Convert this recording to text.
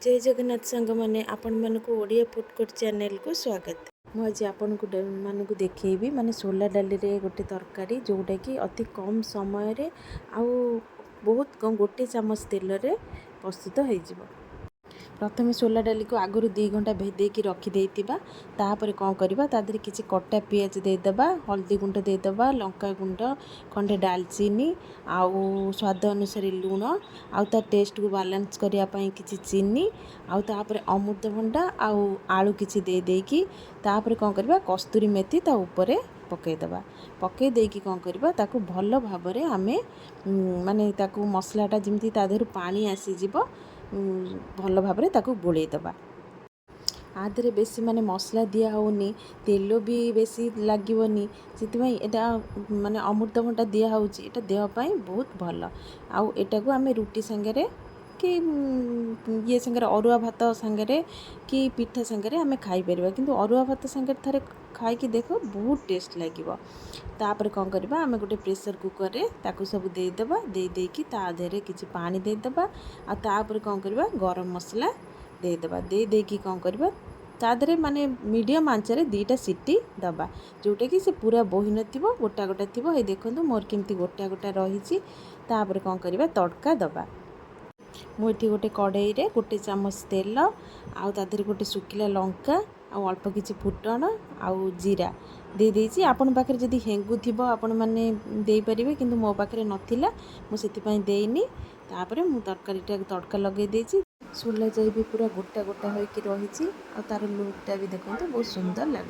जय जगन्नाथ सांग मैंने आपण मानक ओडिया फूड कोर्ट चैनल को स्वागत। मुझे आपन को मानक देखी माने सोला डाली रे गोटे तरकारी जोटा कि अति कम समय रे आउ बहुत कम गोटे चामच तेल रे प्रस्तुत हो। प्रथम सोला डाली को आगु 2 घंटा भेदेकी रखिदे तापर कौन करवा तादे किसी कटा पियाज देदेबा, हल्दी गुंड देदेबा, लंका गुंड, खंडे डालचीनी आउ स्वाद अनुसार लुण आउ ता टेस्ट को बालांस करने किसी चीनी आउ तापर अमृतभंडा आउ आलू किसी दे देकी तापर कौन करवा कस्तूरी मेथी ता ऊपर पकईदबा। पकई देकी कौन करवा ताकू भल भाव रे आमे माने ताकू मसलाटा जमी तादेहरु पानी आसीजिब भल भाव रे ताकू गोलैदबा। आधे बेसी माने मसला दिया होनी तेल भी बेसी लगे से माने अमृतभंडा दिया होची एटा देह पाई बहुत भल। आउ एटा को आमे रुटी संगे कि ये संगे अरुआ भात संगे कि पिठा संगे आमे खाई परिबा, किंतु अरुआ भात संगे थरे खाई कि देखो बहुत टेस्ट लगिबो। तापर कौन करबा आमे गोटे प्रेशर कुकर रे ताकू सब देदेबा, दे देकी ता देहरे किछि पानी देदेबा आ तापर कौन करबा गरम मसला देदेबा, दे देकी कौन करबा ता देहरे माने मीडियम आंच रे 2टा सीटी दबा जोटा कि से पूरा बोही नथिबो गोटा गोटा थिबो। हे देखंतु मोर केमती गोटा गोटा रहिछि। तापर कौन करबा तड़का दबा। मुझे गोटे कड़ाई रे गोटे चामच तेल आउ तादेहरे गोटे सुखिला लंका आउ अल्प किछि फुटण आउ जीरा दे देछि। आपण पाखरे जदि हेंगु थिबो आपण माने देई परिबे, किंतु मो पाखरे नथिला मु सेति पई देइनी। तापरे मु तरकारीटा तड़का लगे देछि। सोला जाई भी पूरा गोटा गोटा होइकी रहिछि आ तार लुकटा भी देखंतु बहुत सुंदर लागे।